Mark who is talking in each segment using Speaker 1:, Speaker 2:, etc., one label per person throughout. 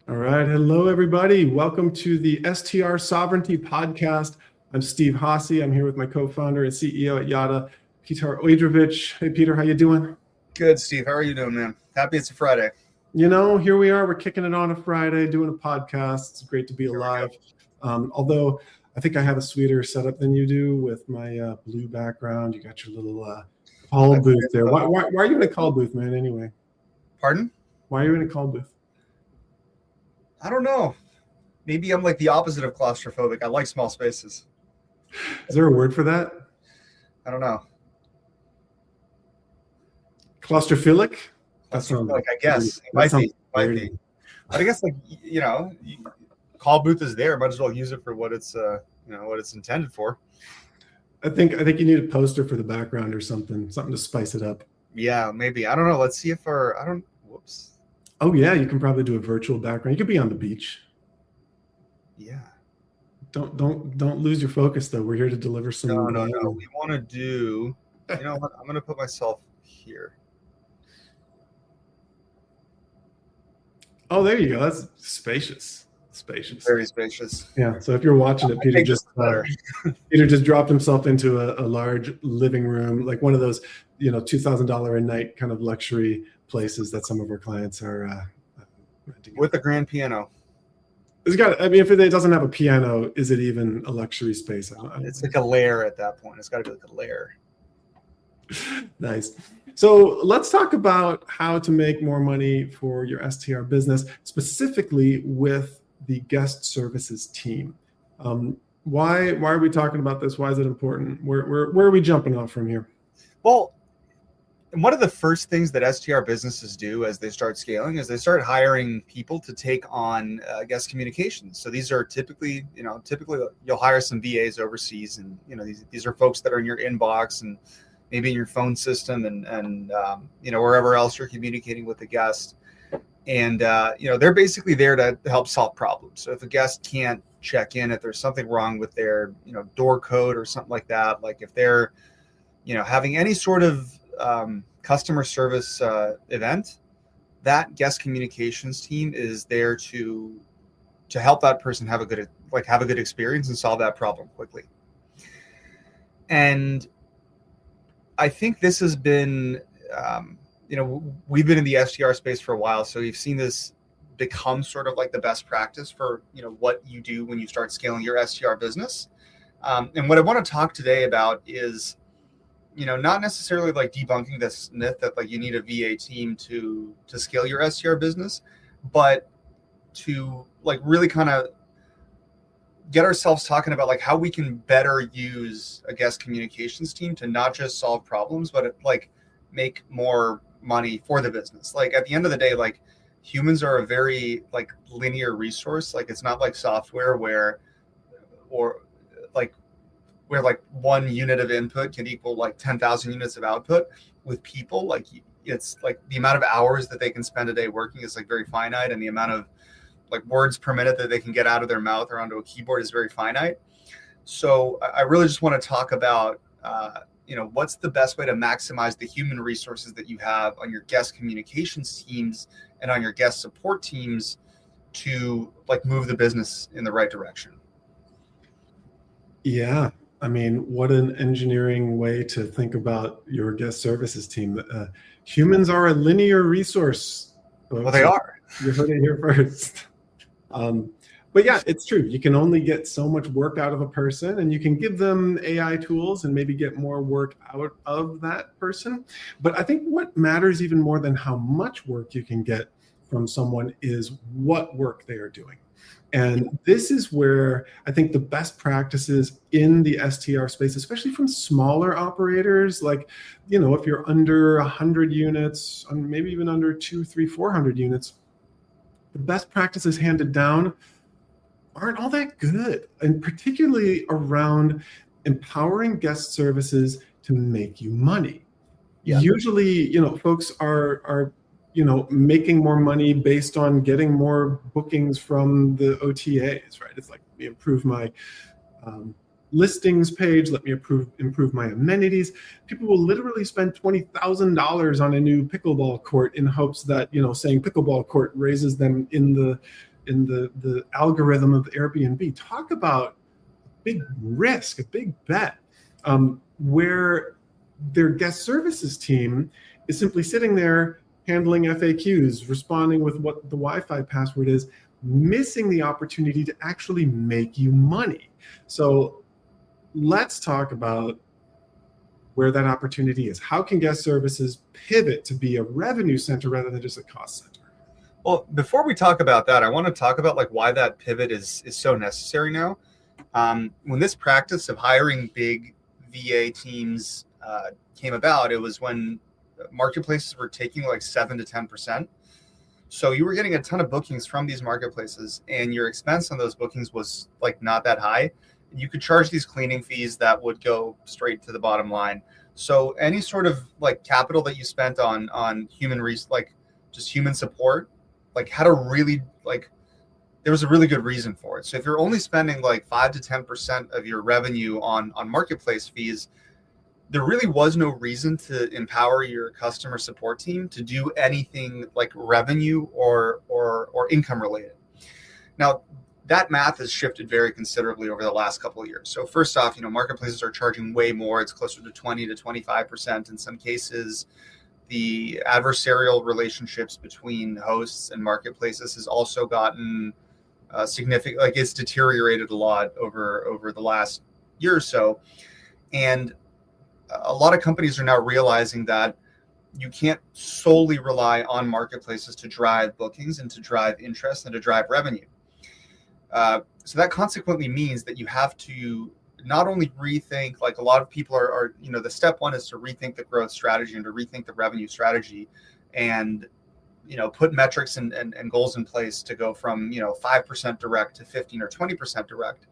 Speaker 1: All right. Hello, everybody. Welcome to the STR Sovereignty Podcast. I'm Steve Haase. I'm here with my co-founder and CEO at Yada, Peter Ojdrovich. Hey, Peter, how you doing?
Speaker 2: Good, Steve. How are you doing, man? Happy it's a Friday.
Speaker 1: You know, here we are. We're kicking it on a Friday, doing a podcast. It's great to be alive. Although I think I have a sweeter setup than you do with my blue background. You got your little call booth there. Why are you in a call booth, man, anyway?
Speaker 2: Pardon?
Speaker 1: Why are you in a call booth?
Speaker 2: I don't know. Maybe I'm like the opposite of claustrophobic. I like small spaces.
Speaker 1: Is there a word for that?
Speaker 2: I don't know.
Speaker 1: Claustrophilic?
Speaker 2: Claustrophobic, I guess. It might be. But I guess, like, call booth is there. Might as well use it for what it's what it's intended for.
Speaker 1: I think you need a poster for the background or something to spice it up.
Speaker 2: Yeah, maybe. I don't know. Let's see if whoops.
Speaker 1: Oh yeah, you can probably do a virtual background. You could be on the beach.
Speaker 2: Yeah.
Speaker 1: Don't lose your focus though. We're here to deliver some.
Speaker 2: No. We want to do. You know what? I'm going to put myself here.
Speaker 1: Oh, there you go. That's spacious.
Speaker 2: Very spacious.
Speaker 1: Yeah. So if you're watching it, Peter just dropped himself into a large living room, like one of those, $2,000 a night kind of luxury places that some of our clients are renting.
Speaker 2: With a grand piano.
Speaker 1: If it doesn't have a piano, is it even a luxury space?
Speaker 2: It's like a lair at that point. It's got to be like a lair.
Speaker 1: Nice. So let's talk about how to make more money for your STR business, specifically with the guest services team. Why are we talking about this? Why is it important? Where are we jumping off from here?
Speaker 2: Well, one of the first things that STR businesses do as they start scaling is they start hiring people to take on guest communications. So these are typically you'll hire some VAs overseas, and these are folks that are in your inbox and maybe in your phone system and wherever else you're communicating with the guest. And they're basically there to help solve problems. So if a guest can't check in, if there's something wrong with their door code or something like that, like if they're having any sort of customer service event, that guest communications team is there to help that person have a good experience and solve that problem quickly. And I think this has been we've been in the STR space for a while, so you've seen this become sort of like the best practice for what you do when you start scaling your STR business. And what I want to talk today about is not necessarily like debunking this myth that like you need a VA team to scale your STR business, but to like really kind of get ourselves talking about like how we can better use a guest communications team to not just solve problems, but like make more money for the business. Like at the end of the day, like humans are a very like linear resource. Like it's not like software where one unit of input can equal like 10,000 units of output. With people, like it's like the amount of hours that they can spend a day working is like very finite, and the amount of like words per minute that they can get out of their mouth or onto a keyboard is very finite. So I really just want to talk about what's the best way to maximize the human resources that you have on your guest communications teams and on your guest support teams to like move the business in the right direction.
Speaker 1: Yeah. I mean, what an engineering way to think about your guest services team. Humans are a linear resource.
Speaker 2: Well, they are.
Speaker 1: You heard it here first. But yeah, it's true. You can only get so much work out of a person, and you can give them AI tools and maybe get more work out of that person. But I think what matters even more than how much work you can get from someone is what work they are doing. And this is where I think the best practices in the STR space, especially from smaller operators, like, if you're under 100 units, maybe even under 200, 300, 400 units, the best practices handed down aren't all that good. And particularly around empowering guest services to make you money. Yeah. Usually, folks are making more money based on getting more bookings from the OTAs, right? It's like, let me improve my listings page, let me improve my amenities. People will literally spend $20,000 on a new pickleball court in hopes that, saying pickleball court raises them in the in the algorithm of Airbnb. Talk about a big risk, a big bet, where their guest services team is simply sitting there handling FAQs, responding with what the Wi-Fi password is, missing the opportunity to actually make you money. So let's talk about where that opportunity is. How can guest services pivot to be a revenue center rather than just a cost center?
Speaker 2: Well, before we talk about that, I want to talk about like why that pivot is so necessary now. When this practice of hiring big VA teams came about, it was when marketplaces were taking like 7 to 10%. So you were getting a ton of bookings from these marketplaces, and your expense on those bookings was like not that high. You could charge these cleaning fees that would go straight to the bottom line. So any sort of like capital that you spent on human support, like had a really like there was a really good reason for it. So if you're only spending like 5 to 10% of your revenue on marketplace fees, there really was no reason to empower your customer support team to do anything like revenue or income related. Now, that math has shifted very considerably over the last couple of years. So first off, marketplaces are charging way more. It's closer to 20 to 25% in some cases. The adversarial relationships between hosts and marketplaces has also gotten significant, like it's deteriorated a lot over the last year or so. And a lot of companies are now realizing that you can't solely rely on marketplaces to drive bookings and to drive interest and to drive revenue. So that consequently means that you have to not only rethink, like a lot of people are the step one is to rethink the growth strategy and to rethink the revenue strategy and, put metrics and goals in place to go from, 5% direct to 15 or 20% direct.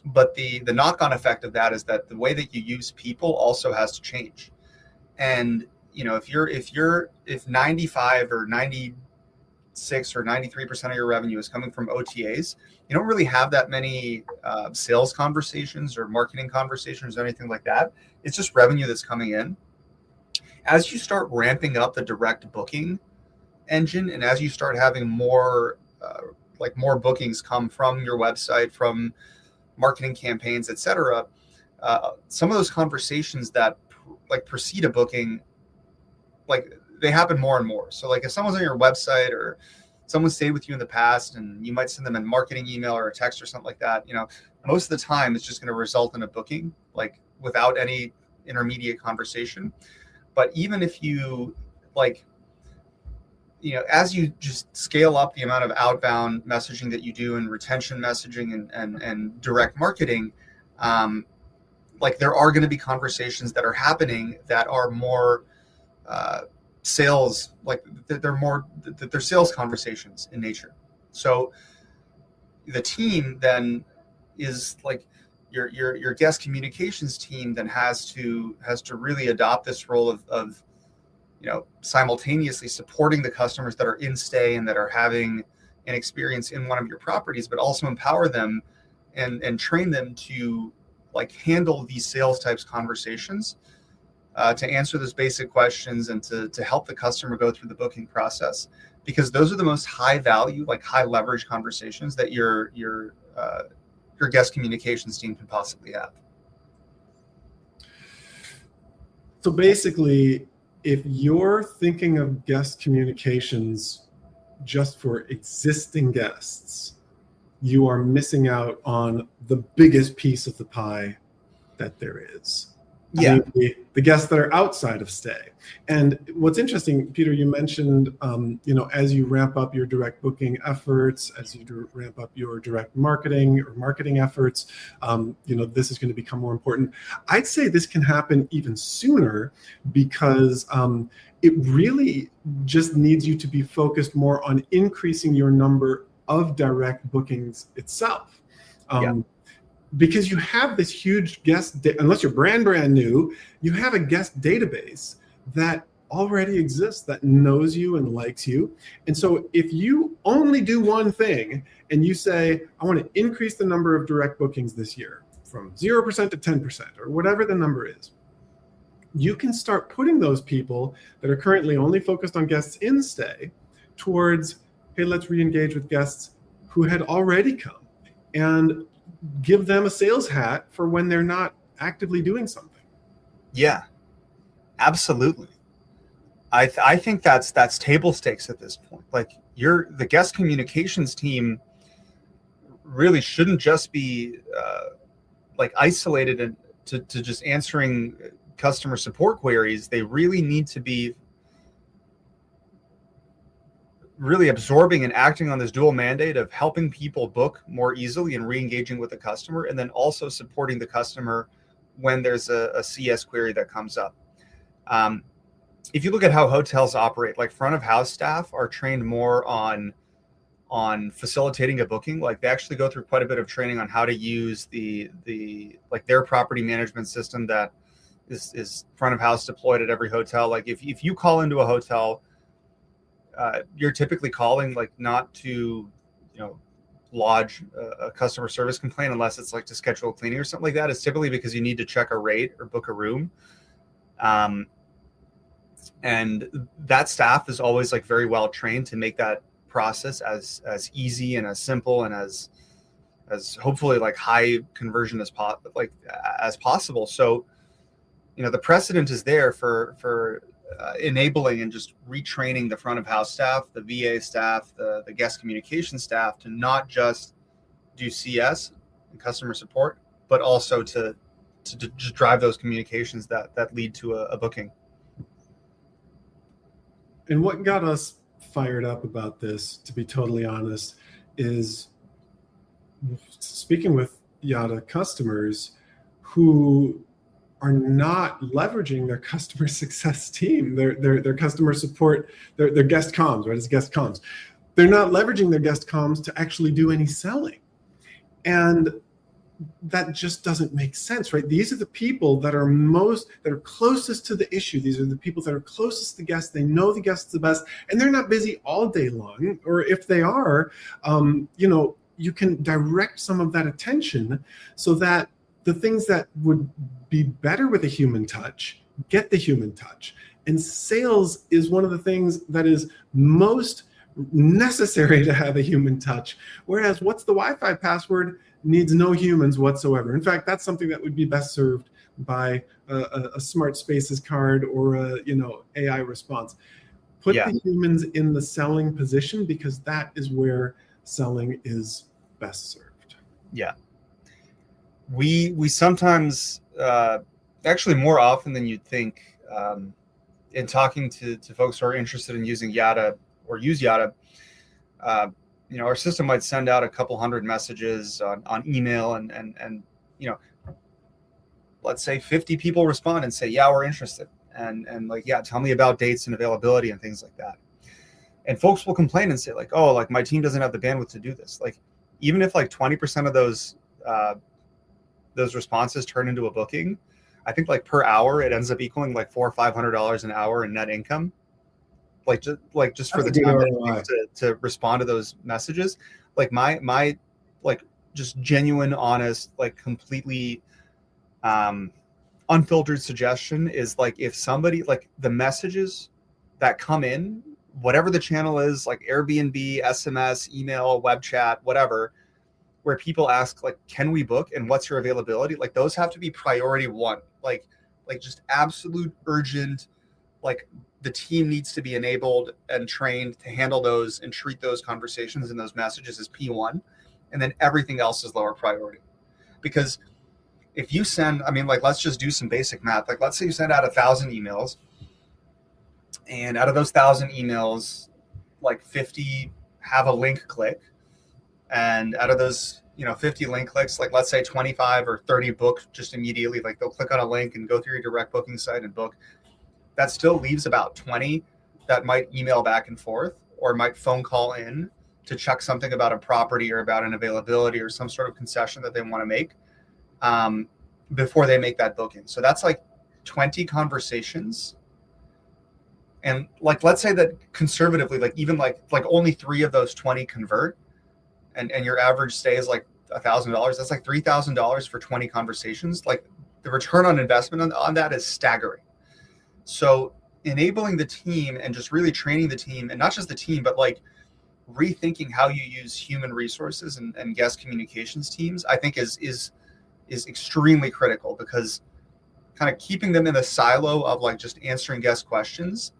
Speaker 2: But the knock-on effect of that is that the way that you use people also has to change. And, if 95 or 96 or 93% of your revenue is coming from OTAs, you don't really have that many sales conversations or marketing conversations or anything like that. It's just revenue that's coming in. As you start ramping up the direct booking engine, and as you start having more bookings come from your website, from marketing campaigns, etc., some of those conversations that precede a booking, they happen more and more. So if someone's on your website or someone stayed with you in the past and you might send them a marketing email or a text or something like that, most of the time it's just going to result in a booking, without any intermediate conversation. But even if you as you just scale up the amount of outbound messaging that you do and retention messaging and direct marketing, there are going to be conversations that are happening that are more sales, they're sales conversations in nature. So the team then is your guest communications team then has to really adopt this role of simultaneously supporting the customers that are in stay and that are having an experience in one of your properties, but also empower them and train them to handle these sales types conversations, to answer those basic questions and to help the customer go through the booking process, because those are the most high value, high leverage conversations that your guest communications team can possibly have.
Speaker 1: So basically, if you're thinking of guest communications just for existing guests, you are missing out on the biggest piece of the pie that there is.
Speaker 2: Yeah.
Speaker 1: The guests that are outside of stay. And what's interesting, Peter, you mentioned, as you ramp up your direct booking efforts, as you ramp up your direct marketing efforts, this is going to become more important. I'd say this can happen even sooner because it really just needs you to be focused more on increasing your number of direct bookings itself. Because you have this huge guest, unless you're brand new, you have a guest database that already exists, that knows you and likes you. And so if you only do one thing and you say, I want to increase the number of direct bookings this year from 0% to 10% or whatever the number is, you can start putting those people that are currently only focused on guests in stay towards hey, let's re-engage with guests who had already come and give them a sales hat for when they're not actively doing something.
Speaker 2: Yeah, absolutely. I think that's table stakes at this point. Like the guest communications team really shouldn't just be like isolated and to just answering customer support queries. They really need to be really absorbing and acting on this dual mandate of helping people book more easily and re-engaging with the customer, and then also supporting the customer when there's a CS query that comes up. If you look at how hotels operate, like front of house staff are trained more on facilitating a booking. Like they actually go through quite a bit of training on how to use the like their property management system that is front of house deployed at every hotel. Like if you call into a hotel, you're typically calling like not to, lodge a customer service complaint unless it's like to schedule a cleaning or something like that. It's typically because you need to check a rate or book a room. And that staff is always like very well trained to make that process as easy and as simple and as hopefully like high conversion as possible. So, the precedent is there for enabling and just retraining the front of house staff, the VA staff, the guest communication staff to not just do CS and customer support, but also to just drive those communications that lead to a booking.
Speaker 1: And what got us fired up about this, to be totally honest, is speaking with Yada customers who are not leveraging their customer success team, their customer support, their guest comms, right? It's guest comms. They're not leveraging their guest comms to actually do any selling. And that just doesn't make sense, right? These are the people that are closest to the issue. These are the people that are closest to guests. They know the guests the best, and they're not busy all day long. Or if they are, you can direct some of that attention so that the things that would be better with a human touch get the human touch. And sales is one of the things that is most necessary to have a human touch. Whereas what's the Wi-Fi password needs no humans whatsoever. In fact, that's something that would be best served by a smart spaces card or a AI response. Put the humans in the selling position, because that is where selling is best served.
Speaker 2: Yeah. We sometimes, actually more often than you'd think, in talking to folks who are interested in using Yada or use Yada, our system might send out a couple hundred messages on email and let's say 50 people respond and say, yeah, we're interested. And like, yeah, tell me about dates and availability and things like that. And folks will complain and say like, oh, like my team doesn't have the bandwidth to do this. Like, even if like 20% of those responses turn into a booking, I think like per hour, it ends up equaling like $400 or $500 an hour in net income. Just for the time that it takes to respond to those messages. Like my like just genuine, honest, like completely unfiltered suggestion is like, if somebody, like the messages that come in, whatever the channel is, like Airbnb, SMS, email, web chat, whatever, where people ask like, can we book and what's your availability? Like those have to be priority one, like just absolute urgent, like the team needs to be enabled and trained to handle those and treat those conversations and those messages as P1. And then everything else is lower priority. Because if you send, let's just do some basic math. Like, let's say you send out 1,000 emails, and out of those 1,000 emails, like 50 have a link click. And out of those, 50 link clicks, like let's say 25 or 30 book just immediately, like they'll click on a link and go through your direct booking site and book. That still leaves about 20 that might email back and forth or might phone call in to check something about a property or about an availability or some sort of concession that they want to make before they make that booking. So that's like 20 conversations. And like, let's say that conservatively, like even like only 3 of those 20 convert and your average stay is like $1,000. That's like $3,000 for 20 conversations. Like the return on investment on that is staggering. So enabling the team and just really training the team, and not just the team, but like rethinking how you use human resources and guest communications teams, I think is extremely critical, because kind of keeping them in the silo of like just answering guest questions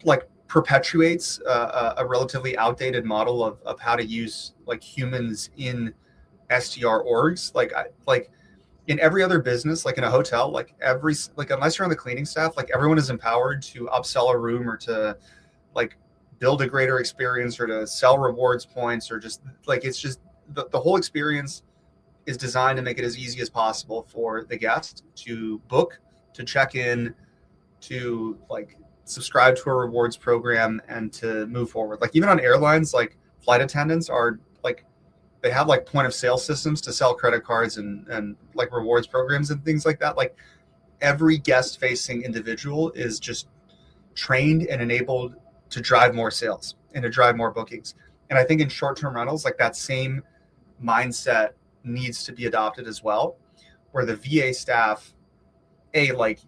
Speaker 2: like perpetuates a relatively outdated model of how to use like humans in STR orgs. Like in every other business, like in a hotel, like unless you're on the cleaning staff, like everyone is empowered to upsell a room or to like build a greater experience or to sell rewards points, or just like, it's just the whole experience is designed to make it as easy as possible for the guest to book, to check in, to like subscribe to a rewards program, and to move forward. Like even on airlines, like flight attendants are like, they have like point of sale systems to sell credit cards and like rewards programs and things like that. Like every guest facing individual is just trained and enabled to drive more sales and to drive more bookings. And I think in short-term rentals, like that same mindset needs to be adopted as well, where the VA staff, like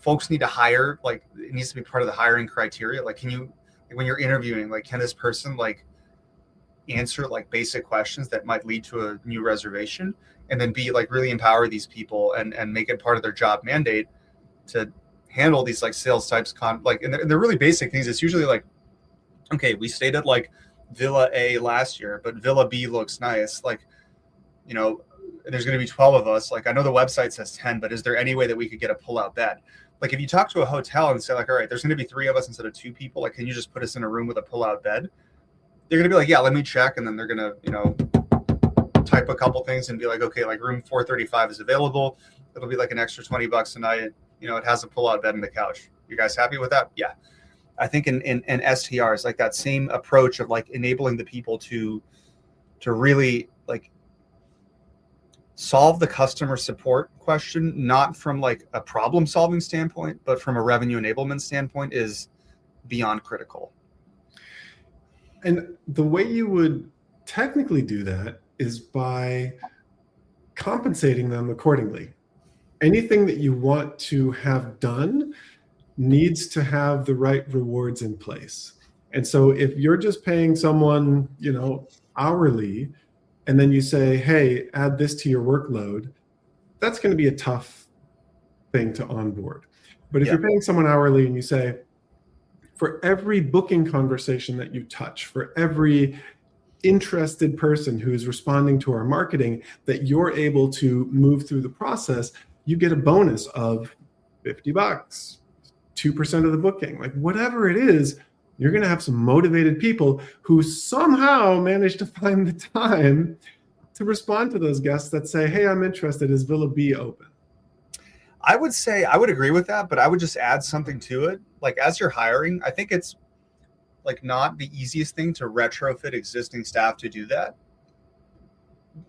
Speaker 2: folks need to hire, like it needs to be part of the hiring criteria. Like, can you, when you're interviewing, like, can this person like answer like basic questions that might lead to a new reservation, and then be like really empower these people and make it part of their job mandate to handle these like sales types and they're really basic things. It's usually like, okay, we stayed at like Villa A last year, but Villa B looks nice. Like, you know, there's going to be 12 of us. Like, I know the website says 10, but is there any way that we could get a pull-out bed? Like, if you talk to a hotel and say like, all right, there's going to be 3 of us instead of 2 people, like, can you just put us in a room with a pull-out bed? They're going to be like, yeah, let me check. And then they're going to, you know, type a couple things and be like, okay, like room 435 is available. It'll be like an extra $20 a night. You know, it has a pull-out bed and the couch. You guys happy with that? Yeah. I think in STRs, like that same approach of like enabling the people to really like solve the customer support question, not from like a problem solving standpoint, but from a revenue enablement standpoint, is beyond critical.
Speaker 1: And the way you would technically do that is by compensating them accordingly. Anything that you want to have done needs to have the right rewards in place. And so if you're just paying someone, you know, hourly, and then you say, hey, add this to your workload, that's going to be a tough thing to onboard. But if you're paying someone hourly and you say, for every booking conversation that you touch, for every interested person who is responding to our marketing that you're able to move through the process, you get a bonus of $50, 2% of the booking, like whatever it is. You're going to have some motivated people who somehow manage to find the time to respond to those guests that say, hey, I'm interested. Is Villa B open?
Speaker 2: I would say I would agree with that, but I would just add something to it. Like as you're hiring, I think it's like not the easiest thing to retrofit existing staff to do that,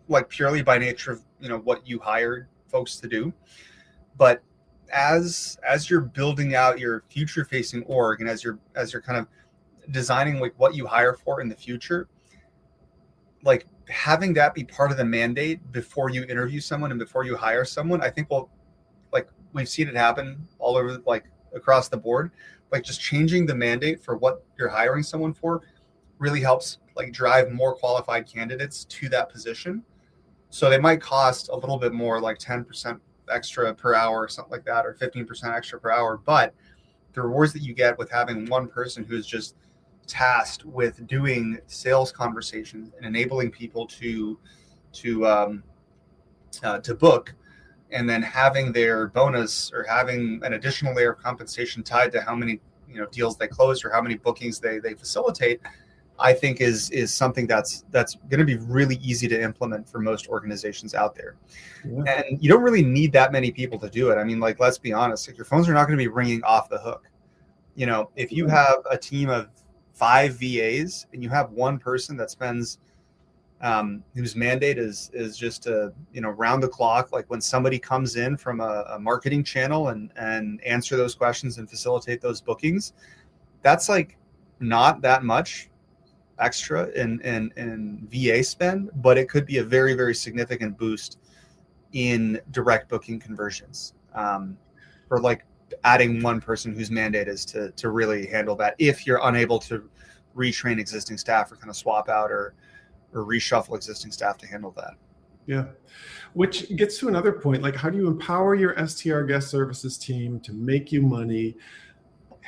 Speaker 2: like purely by nature of, you know, what you hired folks to do. But as you're building out your future facing org, and as you're kind of designing like what you hire for in the future, like having that be part of the mandate before you interview someone and before you hire someone, I think will, like we've seen it happen all over, like across the board, like just changing the mandate for what you're hiring someone for really helps like drive more qualified candidates to that position. So they might cost a little bit more, like 10% extra per hour or something like that, or 15% extra per hour. But the rewards that you get with having one person who's just tasked with doing sales conversations and enabling people to book, and then having their bonus or having an additional layer of compensation tied to how many, you know, deals they close or how many bookings they facilitate, I think is something that's going to be really easy to implement for most organizations out there. Yeah. And you don't really need that many people to do it. I mean, like, let's be honest, like your phones are not going to be ringing off the hook. You know, if you have a team of 5 VAs and you have one person that spends whose mandate is just to, you know, round the clock, like when somebody comes in from a marketing channel and answer those questions and facilitate those bookings, that's like not that much extra in VA spend, but it could be a very, very significant boost in direct booking conversions, or like adding one person whose mandate is to really handle that, if you're unable to retrain existing staff or kind of swap out or reshuffle existing staff to handle that.
Speaker 1: Yeah. Which gets to another point, like how do you empower your STR guest services team to make you money?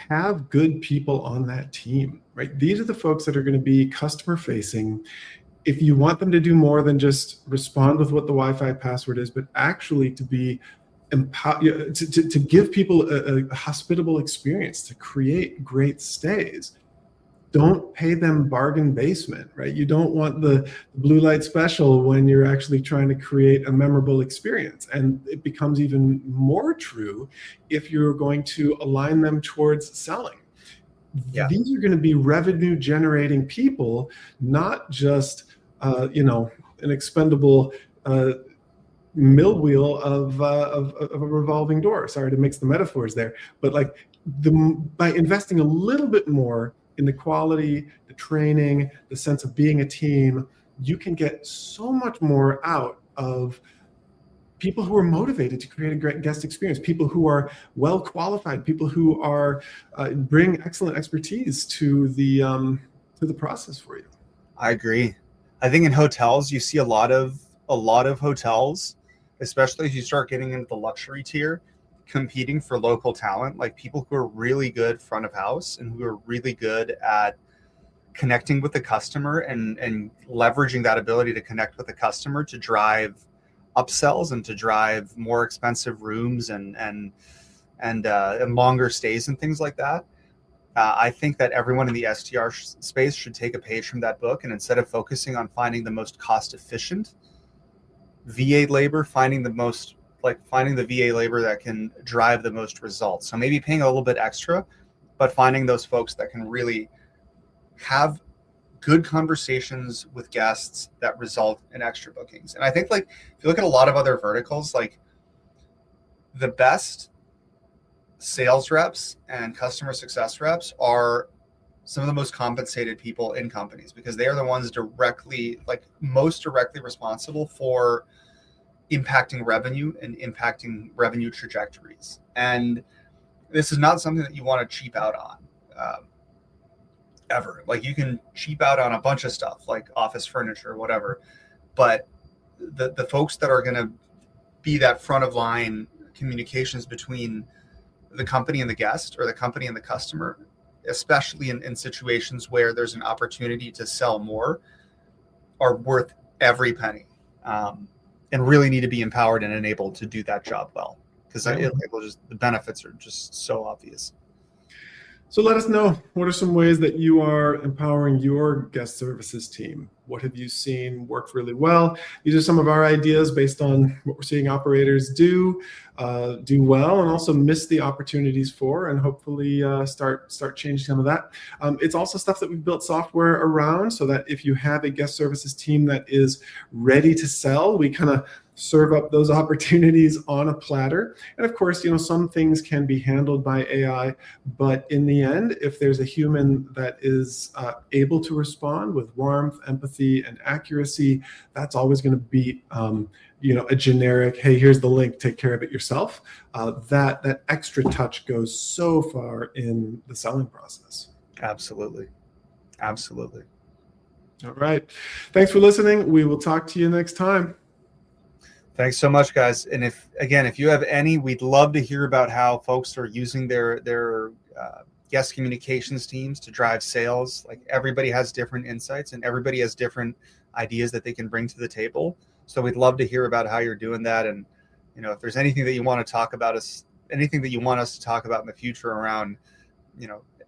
Speaker 1: Have good people on that team, right? These are the folks that are going to be customer facing. If you want them to do more than just respond with what the Wi-Fi password is, but actually to be to give people a hospitable experience, to create great stays. Don't pay them bargain basement, right? You don't want the blue light special when you're actually trying to create a memorable experience. And it becomes even more true if you're going to align them towards selling.
Speaker 2: Yeah.
Speaker 1: These are going to be revenue generating people, not just, an expendable mill wheel of a revolving door. Sorry to mix the metaphors there, but like by investing a little bit more in the quality, the training, the sense of being a team, you can get so much more out of people who are motivated to create a great guest experience, people who are well qualified, people who are bring excellent expertise to the process for you.
Speaker 2: I agree. I think in hotels you see a lot of hotels, especially if you start getting into the luxury tier, competing for local talent, like people who are really good front of house and who are really good at connecting with the customer and leveraging that ability to connect with the customer to drive upsells and to drive more expensive rooms and longer stays and things like that. I think that everyone in the STR space should take a page from that book, and instead of focusing on finding the most cost efficient VA labor, finding the VA labor that can drive the most results. So maybe paying a little bit extra, but finding those folks that can really have good conversations with guests that result in extra bookings. And I think like if you look at a lot of other verticals, like the best sales reps and customer success reps are some of the most compensated people in companies, because they are the ones most directly responsible for impacting revenue and impacting revenue trajectories. And this is not something that you want to cheap out on ever. Like you can cheap out on a bunch of stuff like office furniture, whatever, but the folks that are going to be that front of line communications between the company and the guest, or the company and the customer, especially in situations where there's an opportunity to sell more, are worth every penny, and really need to be empowered and enabled to do that job well, because the benefits are just so obvious.
Speaker 1: So let us know, what are some ways that you are empowering your guest services team? What have you seen work really well? These are some of our ideas based on what we're seeing operators do well, and also miss the opportunities for, and hopefully start changing some of that. It's also stuff that we've built software around, so that if you have a guest services team that is ready to sell, we kind of serve up those opportunities on a platter. And of course, some things can be handled by AI, but in the end, if there's a human that is able to respond with warmth, empathy, and accuracy, that's always going to beat a generic, hey, here's the link, take care of it yourself. That extra touch goes so far in the selling process.
Speaker 2: Absolutely.
Speaker 1: All right. Thanks for listening. We will talk to you next time.
Speaker 2: Thanks so much, guys. And if you have any, we'd love to hear about how folks are using their guest communications teams to drive sales. Like everybody has different insights and everybody has different ideas that they can bring to the table. So we'd love to hear about how you're doing that. And, if there's anything that you want to talk about, anything that you want us to talk about in the future around,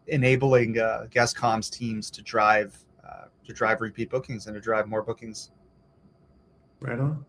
Speaker 2: enabling guest comms teams to drive repeat bookings and to drive more bookings.
Speaker 1: Right on.